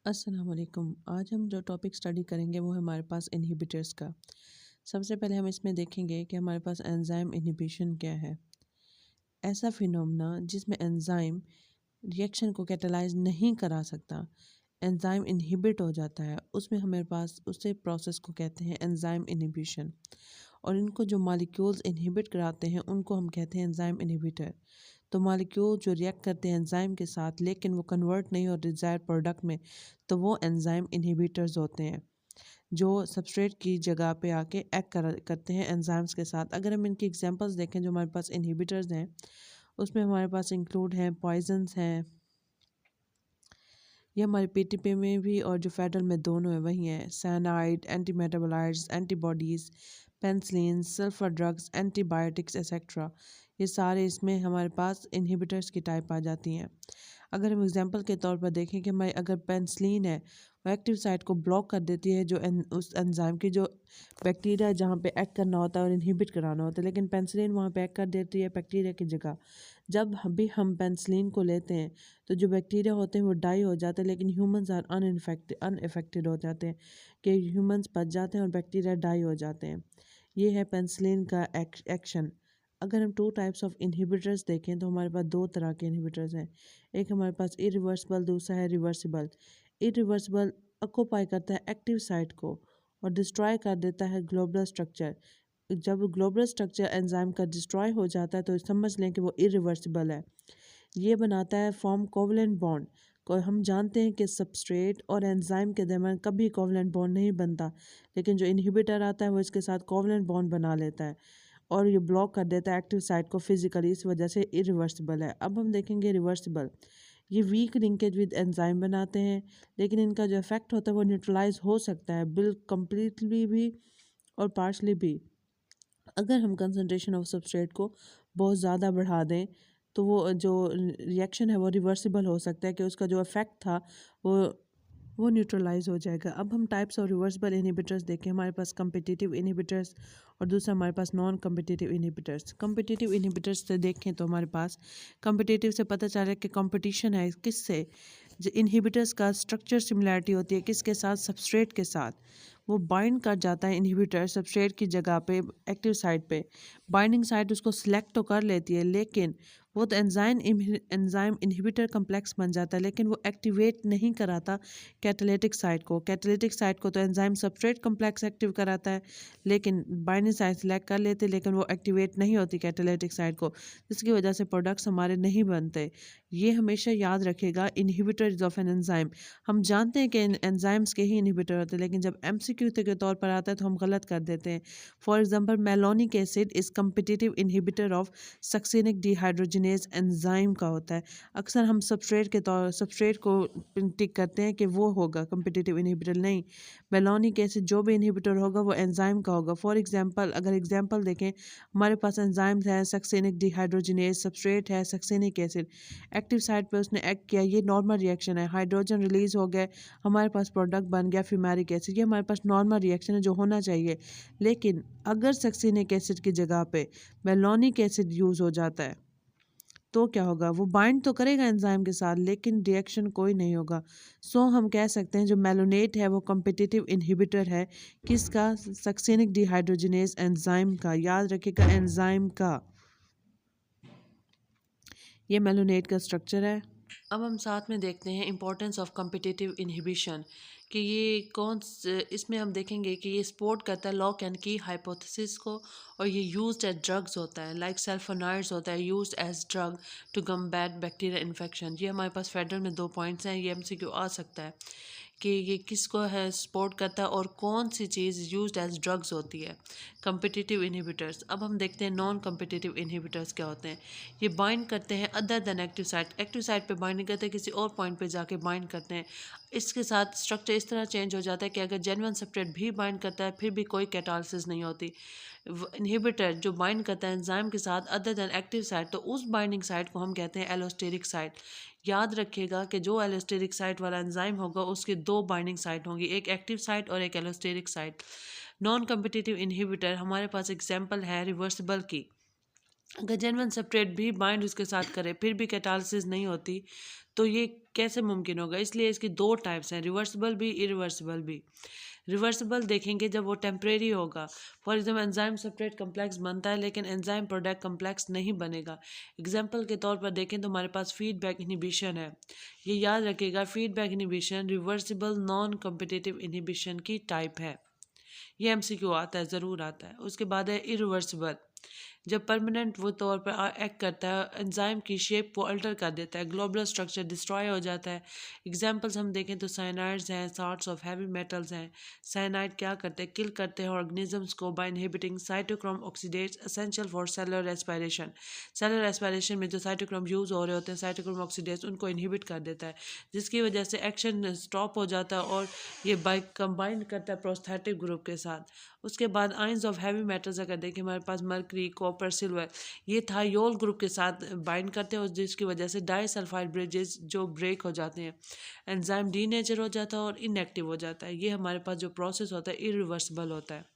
अस्सलाम वालेकुम। आज हम जो टॉपिक स्टडी करेंगे वो है हमारे पास इनहिबिटर्स का। सबसे पहले हम इसमें देखेंगे कि हमारे पास एंजाइम इनहिबिशन क्या है। ऐसा फिनोमेना जिसमें एंजाइम रिएक्शन को कैटलाइज नहीं करा सकता, एंजाइम इनहिबिट हो जाता है, उसमें हमारे पास उसे प्रोसेस को कहते हैं एंजाइम इनहिबिशन। और इनको जो मॉलिक्यूल्स इनहिबिट कराते हैं उनको हम कहते हैं एंजाइम इनहिबिटर। तो मॉलिक्यूल जो रिएक्ट करते हैं एंजाइम के साथ लेकिन वो कन्वर्ट नहीं हो डिज़ायर प्रोडक्ट में, तो वो एंजाइम इनहिबिटर्स होते हैं जो सबस्ट्रेट की जगह पे आके एक्ट करते हैं एंजाइम्स के साथ। अगर हम इनकी एग्जांपल्स देखें जो हमारे पास इनहिबिटर्स हैं, उसमें हमारे पास इंक्लूड हैं पॉइजन्स हैं, ये हमारे पीटीपी में भी और जो फेडरल में दोनों है वही हैं, cyanide, anti metabolites, antibodies, penicillin, sulphur drugs, antibiotics etcetera. ये सारे इसमें हमारे पास इनहिबिटर्स की टाइप आ जाती हैं। अगर हम एग्जांपल के तौर पर देखें कि हमारी अगर पेंसिलिन है, वो एक्टिव साइट को ब्लॉक कर देती है जो उस एंजाइम की जो बैक्टीरिया जहाँ पे एक्ट करना होता है और इनहिबिट कराना होता है, लेकिन पेंसिलिन वहाँ पे एक्ट कर देती है बैक्टीरिया की जगह। जब भी हम पेंसिलिन को लेते हैं तो जो बैक्टीरिया होते हैं वो डाई हो जाते हैं, लेकिन ह्यूमंस आर अनइफेक्टेड हो जाते हैं कि ह्यूमंस बच जाते हैं और बैक्टीरिया डाई हो जाते हैं। ये है पेंसिलिन का एक्शन। अगर हम टू टाइप्स ऑफ इनहिबिटर्स देखें तो हमारे पास दो तरह के इनहिबिटर्स हैं। एक हमारे पास इरिवर्सिबल, दूसरा है रिवर्सिबल। इरिवर्सिबल ऑक्यूपाई करता है एक्टिव साइट को और डिस्ट्रॉय कर देता है ग्लोबुलर स्ट्रक्चर। जब ग्लोबुलर स्ट्रक्चर एंजाइम का डिस्ट्रॉय हो जाता है तो समझ लें कि वो इरिवर्सिबल है। ये बनाता है फॉर्म कोवलेंट बॉन्ड को। हम जानते हैं कि सबस्ट्रेट और एंजाइम के दरमियान कभी कोवलेंट बॉन्ड नहीं बनता, लेकिन जो इनहिबिटर आता है वो इसके साथ कोवलेंट बॉन्ड बना लेता है और ये ब्लॉक कर देता है एक्टिव साइट को फिजिकली, इस वजह से इरिवर्सिबल है। अब हम देखेंगे रिवर्सिबल। ये वीक लिंकेज विद एंजाइम बनाते हैं, लेकिन इनका जो इफेक्ट होता है वो न्यूट्रलाइज हो सकता है बिल कम्प्लीटली भी और पार्शली भी। अगर हम कंसनट्रेशन ऑफ सबस्ट्रेट को बहुत ज़्यादा बढ़ा दें तो वो जो रिएक्शन है वो रिवर्सिबल हो सकता है कि उसका जो इफेक्ट था वो वो न्यूट्रलाइज हो जाएगा। अब हम टाइप्स ऑफ रिवर्सिबल इनहिबिटर्स देखें। हमारे पास कम्पिटिटिव इनहिबिटर्स और दूसरा हमारे पास non competitive inhibitors. Competitive inhibitors से देखें तो हमारे पास कम्पिटिटिव से पता चल रहा है कि कंपटीशन है किससे, जो इनहिबिटर्स का स्ट्रक्चर सिमिलैरिटी होती है किसके साथ, सबस्ट्रेट के साथ। वो बाइंड कर जाता है इनहिबिटर सबस्ट्रेट की जगह पे एक्टिव साइट पे। बाइंडिंग साइट उसको सिलेक्ट तो कर लेती है, लेकिन वो तो एंजाइम इनहिबिटर कम्प्लेक्स बन जाता है, लेकिन वो एक्टिवेट नहीं कराता कैटालिटिक साइट को। कैटालिटिक साइट को तो एंजाइम सबस्ट्रेट कम्प्लेक्स एक्टिव कराता है, लेकिन बाइंडिंग साइट सिलेक्ट कर लेते, लेकिन वो एक्टिवेट नहीं होती कैटालिटिक साइट को, जिसकी वजह से प्रोडक्ट्स हमारे नहीं बनते। ये हमेशा याद रखेगा इनहिबिटर्स ऑफ एन एंजाइम। हम जानते हैं कि एंजाइम्स के ही इनहिबिटर होते हैं, लेकिन जब एमसीक्यू के तौर पर आता है तो हम गलत कर देते हैं। For example, malonic acid is competitive inhibitor of succinic dehydrogenase enzyme का होता है। अक्सर हम सबस्ट्रेट को टिक करते हैं कि वो होगा कम्पिटिटिव इनहिबिटर, नहीं। मेलोनिक एसिड जो भी इनहिबिटर होगा वो एंजाइम का होगा। फॉर एग्जांपल, अगर एग्जांपल देखें, हमारे पास एंजाइम्स है सक्सिनिक डिहाइड्रोजिनेज, सबस्ट्रेट है सक्सिनिक एसिड, एक्टिव साइट पे उसने एक्ट किया, ये नॉर्मल रिएक्शन है, हाइड्रोजन रिलीज हो गए, हमारे पास प्रोडक्ट बन गया फ्यूमेरिक एसिड। ये हमारे पास नॉर्मल रिएक्शन है जो होना चाहिए। लेकिन अगर सक्सिनिक एसिड की जगह पे मेलोनिक एसिड यूज हो जाता है तो क्या होगा, वो बाइंड तो करेगा एंजाइम के साथ लेकिन रिएक्शन कोई नहीं होगा। सो हम कह सकते हैं जो मेलोनेट है वो कम्पिटिटिव इनहिबिटर है किसका, सक्सिनिक डिहाइड्रोजिनेज एंजाइम का। याद रखिएगा एंजाइम का। ये मेलोनेट का स्ट्रक्चर है। अब हम साथ में देखते हैं इंपॉर्टेंस ऑफ कम्पिटिटिव इनहिबिशन कि ये इसमें हम देखेंगे कि ये सपोर्ट करता है लॉक एंड की हाइपोथेसिस को, और ये यूज्ड एज ड्रग्स होता है, लाइक सल्फोनाइड्स होता है used as drug to combat bacteria infection. ये हमारे पास फेडरल में 2 पॉइंट्स हैं, ये एमसीक्यू आ सकता है कि ये किसको है सपोर्ट करता है और कौन सी चीज़ यूज्ड एज ड्रग्स होती है, कम्पिटिटिव इनहिबिटर्स। अब हम देखते हैं नॉन कम्पिटिटिव इनहिबिटर्स क्या होते हैं। ये बाइंड करते हैं other than active site, active site पे बाइंडिंग करते हैं, किसी और पॉइंट पे जाके बाइंड करते हैं। इसके साथ स्ट्रक्चर इस तरह चेंज हो जाता है कि अगर जेन्युइन सबस्ट्रेट भी बाइंड करता है फिर भी कोई कैटालिसिस नहीं होती। इनहिबिटर जो बाइंड करता है एंजाइम के साथ अदर देन एक्टिव साइट, तो उस बाइंडिंग साइट को हम कहते हैं एलोस्टेरिक साइट। याद रखिएगा कि जो एलोस्टेरिक साइट वाला एंजाइम होगा उसकी 2 बाइंडिंग साइट होंगी, एक एक्टिव साइट और एक allosteric site. Non competitive inhibitor हमारे पास एग्जाम्पल है रिवर्सिबल की। अगर जेन्युइन सब्सट्रेट भी बाइंड उसके साथ करे फिर भी कैटालिसिस नहीं होती, तो ये कैसे मुमकिन होगा? इसलिए इसकी दो टाइप्स हैं, रिवर्सिबल भी, इरिवर्सिबल भी। रिवर्सिबल देखेंगे जब वो टेम्परेरी होगा। For example enzyme substrate complex बनता है लेकिन एंजाइम प्रोडक्ट कम्प्लेक्स नहीं बनेगा। एग्जाम्पल के तौर पर देखें तो हमारे पास फीडबैक इनहिबिशन है। ये याद रखिएगा, feedback inhibition reversible non competitive inhibition की टाइप है। ये एमसीक्यू आता है, ज़रूर आता है। उसके बाद है इरिवर्सिबल, जब परमानेंट वो तौर पर एक्ट करता है, एंजाइम की शेप को अल्टर कर देता है, ग्लोबुलर स्ट्रक्चर डिस्ट्रॉय हो जाता है। एग्जांपल्स हम देखें तो साइनाइड्स हैं, सॉर्ट्स ऑफ हैवी मेटल्स हैं। साइनाइड क्या करते हैं? किल करते हैं ऑर्गेनिजम्स को by inhibiting cytochrome oxidase essential for cellular respiration. Cellular respiration में जो साइटोक्रोम यूज़ हो रहे होते हैं, साइटोक्रोम ऑक्सीडेट्स उनको इनहिबिट कर देता है, जिसकी वजह से एक्शन स्टॉप हो जाता है और ये बाय कंबाइन करता है प्रोस्थेटिक ग्रुप के साथ। उसके बाद आयंस ऑफ हैवी मेटल्स अगर देखें, हमारे पास मरकरी, कॉपर, सिल्वर, ये थायोल ग्रुप के साथ बाइंड करते हैं और जिसकी वजह से डाइसल्फाइड ब्रिजेस जो ब्रेक हो जाते हैं, एंजाइम डीनेचर हो जाता है और इनएक्टिव हो जाता है। ये हमारे पास जो प्रोसेस होता है इरिवर्सिबल होता है।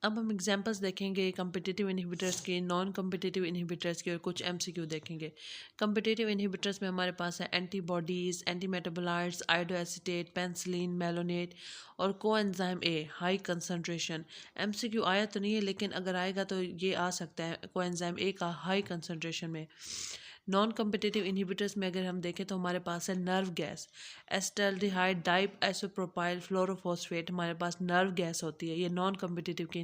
अब हम एग्जांपल्स देखेंगे कम्पिटिटिव इनहिबिटर्स के, नॉन कम्पिटिटिव इनहिबिटर्स के और कुछ एमसीक्यू देखेंगे। कम्पिटिटिव इनहिबिटर्स में हमारे पास है antibodies, anti metabolites, iodoacetate, penicillin, malonate और coenzyme A high concentration. MCQ आया तो नहीं है लेकिन अगर आएगा तो ये आ सकता है कोएंजाइम ए का हाई कंसंट्रेशन में। नॉन कम्पिटिटिव इनहिबिटर्स में अगर हम देखें तो हमारे पास है nerve gas, acetaldehyde diisopropyl fluorophosphate, हमारे पास नर्व गैस होती है। ये नॉन कम्पिटिटिव की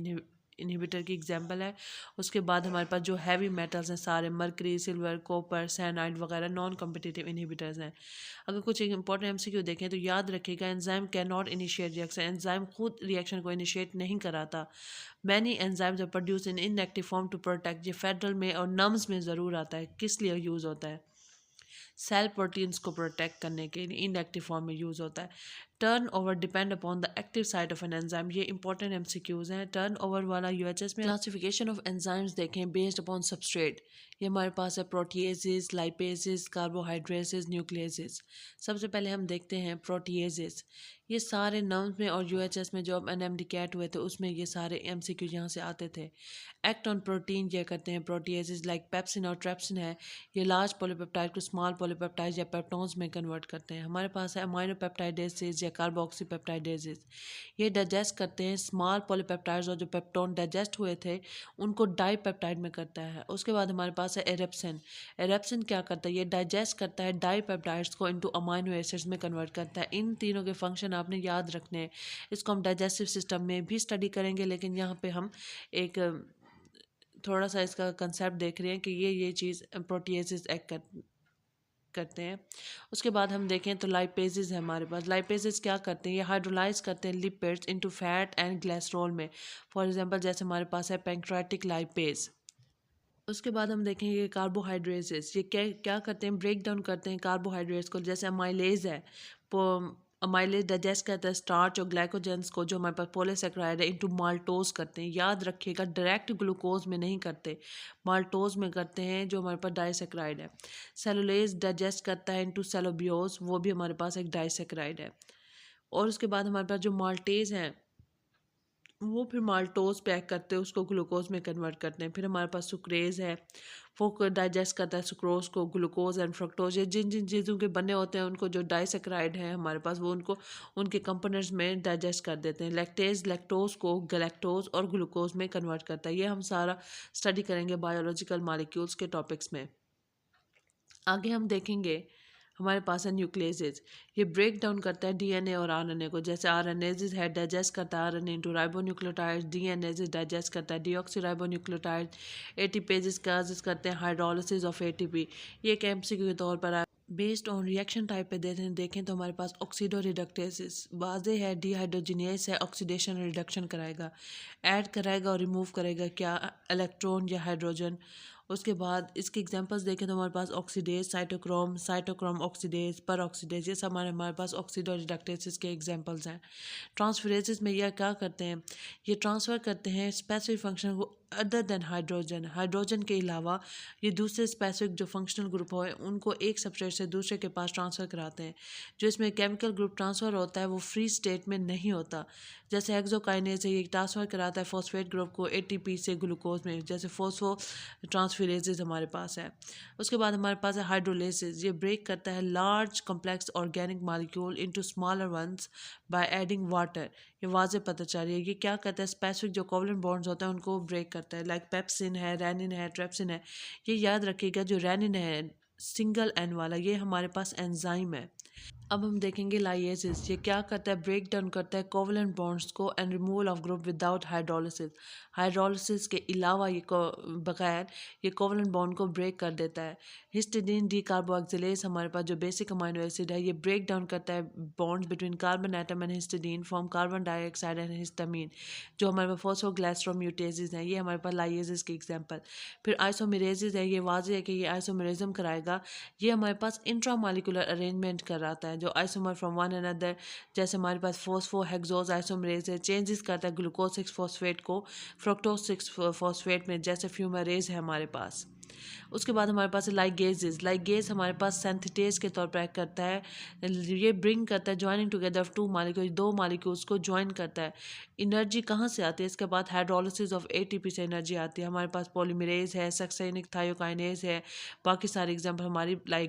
इनहिबिटर की एग्जांपल है। उसके बाद हमारे पास जो हैवी मेटल्स हैं सारे, मरकरी, सिल्वर, कॉपर, साइनाइड वगैरह नॉन कम्पिटिटिव इनहिबिटर्स हैं। अगर कुछ एक इंपॉर्टेंट एमसीक्यू देखें तो याद रखिएगा, enzyme can not initiate reaction, enzyme खुद रिएक्शन को इनिशिएट नहीं कराता। Many enzymes are produce in inactive form to protect. ये फेडरल में और नम्स में ज़रूर आता है, किस लिए यूज़ होता है? सेल प्रोटीन्स को प्रोटेक्ट करने के लिए इनएक्टिव फॉर्म में यूज़ होता है। Turn over depend upon the active site of an enzyme, ये इंपॉर्टेंट एमसीक्यूज हैं। टर्न ओवर वाला यूएचएस में क्लासिफिकेशन ऑफ एंजाइम्स देखें बेस्ड अपॉन सबस्ट्रेट। ये हमारे पास है प्रोटीएजेस, लाइपेजेस, कार्बोहाइड्रेसेस, न्यूक्लियसेस। सबसे पहले हम देखते हैं प्रोटीएजेस। ये सारे नर्म्स में और यूएचएस में जो एनएमडी कैट हुए थे उसमें ये सारे एमसीक्यू यहाँ से आते थे। एक्ट ऑन प्रोटीन ये करते हैं प्रोटीएजेस, लाइक पेप्सिन और ट्रेप्सिन है, ये लार्ज पॉलीपेप्टाइड को स्मॉल पॉलीपेप्टाइड या पेप्टोन्स में कन्वर्ट करते हैं। हमारे पास है अमाइनोपेप्टाइडेसेस या कार्बोक्सीपेप्टाइडेसेस, ये डाइजेस्ट करते हैं स्मॉल पॉलीपेप्टाइड्स और जो पेप्टोन डाइजेस्ट हुए थे उनको डाईपेप्टाइड में करता है। उसके बाद हमारे पास है एरेप्सिन। एरेप्सिन क्या करता है? ये डाइजेस्ट करता है डाईपेप्टाइड्स को इनटू अमाइनो एसिड्स में कन्वर्ट करता है। इन तीनों के फंक्शन आपने याद रखने हैं। इसको हम डाइजेस्टिव सिस्टम में भी स्टडी करेंगे लेकिन यहाँ पे हम एक थोड़ा सा इसका कंसेप्ट देख रहे हैं कि ये चीज़ प्रोटीएसिस एक्ट करते हैं। उसके बाद हम देखें तो लाइपेजेस है हमारे पास। लाइपेजेस क्या करते हैं? ये हाइड्रोलाइज करते हैं lipids into fat and glycerol में। फॉर एग्जांपल जैसे हमारे पास है पैंक्रेटिक लाइपेज। उसके बाद हम देखेंगे कार्बोहाइड्रेट्स, ये क्या क्या करते हैं? ब्रेक डाउन करते हैं कार्बोहाइड्रेट्स को। जैसे अमाइलेज है, अमाइलेज डाइजेस्ट करता है स्टार्च और ग्लाइकोजेंस को, जो हमारे पास पॉलीसेकेराइड है, इनटू माल्टोज करते हैं। याद रखिएगा डायरेक्ट ग्लूकोज में नहीं करते, माल्टोज में करते हैं जो हमारे पास डाइसेक्राइड है। सेलुलेज डाइजेस्ट करता है इनटू सेलोबियोज, वो भी हमारे पास एक डाइसेक्राइड है। और उसके बाद हमारे पास जो माल्टेज हैं वो फिर माल्टोज पैक करते हैं, उसको ग्लूकोज में कन्वर्ट करते हैं। फिर हमारे पास सुक्रेज है, वो डाइजेस्ट करता है सुक्रोज को, ग्लूकोज एंड फ्रक्टोज। ये जिन जिन चीज़ों के बने होते हैं उनको जो डाइसेक्राइड है हमारे पास, वो उनको उनके कंपोनेंट्स में डाइजेस्ट कर देते हैं। लैक्टेज लैक्टोज को गैलेक्टोज और ग्लूकोज में कन्वर्ट करता है। ये हम सारा स्टडी करेंगे बायोलॉजिकल मॉलिक्यूल्स के टॉपिक्स में। आगे हम देखेंगे हमारे पास है न्यूक्लियसेस, ये ब्रेक डाउन करता है डीएनए और आरएनए को। जैसे आरएनएज है डाइजेस्ट करता है RNA into ribonucleotides, DNAs digest करता है डीऑक्सीराइबोन्यूक्लियोटाइड्स, एटीपेजेस काजेस करते हैं हाइड्रोलिसिस ऑफ एटीपी। ये एक एमसीक्यू के तौर पर बेस्ड ऑन रिएक्शन टाइप पे देखें तो हमारे पास ऑक्सीडो रिडक्टेसिस वाजे है, डिहाइड्रोजिनेस है, ऑक्सीडेशन रिडक्शन कराएगा, ऐड कराएगा और रिमूव करेगा क्या? इलेक्ट्रॉन या हाइड्रोजन। उसके बाद इसके एग्जांपल्स देखें तो हमारे पास ऑक्सीडेज, साइटोक्रोम ऑक्सीडेज, पर ऑक्सीडेज, ये सब हमारे पास ऑक्सीडो रिडक्टेसिस के एग्जांपल्स हैं। ट्रांसफरेसिस में यह क्या करते हैं? ये ट्रांसफ़र करते हैं स्पेसिफिक फंक्शन को अदर देन हाइड्रोजन। हाइड्रोजन के अलावा ये दूसरे स्पेसिफिक जो फंक्शनल ग्रुप हो उनको एक सबस्ट्रेट से दूसरे के पास ट्रांसफ़र कराते हैं। जो इसमें केमिकल ग्रुप ट्रांसफ़र होता है वो फ्री स्टेट में नहीं होता। जैसे हेक्सोकाइनेज है, ये ट्रांसफ़र कराता है फॉस्फेट ग्रुप को एटीपी से ग्लूकोज में, जैसे फॉस्फो ट्रांसफरेजेज हमारे पास है। उसके बाद हमारे पास है हाइड्रोलिसिस। ये ब्रेक करता है large complex organic molecule into smaller once by adding water. ये वाज़े पता चल रही है। ये क्या करता है, स्पेसिफिक जो कोवलेंट बॉन्ड्स होते हैं उनको ब्रेक करता है। लाइक पेप्सिन है, रेनिन है, ट्रेप्सिन है। ये याद रखिएगा, जो रेनिन है सिंगल एन वाला, ये हमारे पास एंजाइम है। अब हम देखेंगे लाइएसिस। ये क्या करता है, ब्रेक डाउन करता है कोवलेंट बॉन्ड्स को and removal of group without hydrolysis. Hydrolysis के अलावा ये बगैर ये कोवलेंट बॉन्ड को ब्रेक कर देता है। हिस्टिडीन डी कार्बोक्सिलेज हमारे पास जो बेसिक अमाइनो एसिड है, ये ब्रेक डाउन करता है bonds between carbon atom and histidine form carbon dioxide and histamine. जो हमारे पास फॉस्फोग्लाइसरोम्यूटेजेस हैं, ये हमारे पास लाइएसिस की एग्जांपल। फिर आइसोमेरेजेस है, ये वाज़ेह है कि ये आइसोमेरिज्म कराएगा। ये हमारे पास इंट्रामॉलिक्यूलर अरेंजमेंट कराता है। जो आइसोमर फ्रॉम वन अनदर, जैसे हमारे पास फोस्फो हेक्सोज आइसोमरेज है, चेंजेस करता है ग्लूकोज 6 फॉस्फेट को फ्रक्टोज 6 फॉस्फेट में, जैसे फ्यूमरेज है हमारे पास। उसके बाद हमारे पास लाइगेजेस। लाइगेज हमारे पास सिंथेटेज के तौर पर एक्ट करता है। ये ब्रिंग करता है joining together of two molecule, दो मालिक्यूल्स को ज्वाइन करता है। एनर्जी कहाँ से आती है, इसके बाद हाइड्रोलिसिस ऑफ एटीपी से एनर्जी आती है। हमारे पास पॉलीमरेज है, सक्सेनिक थायोकाइनेज है, बाकी सारे एग्जाम्पल हमारी लाइक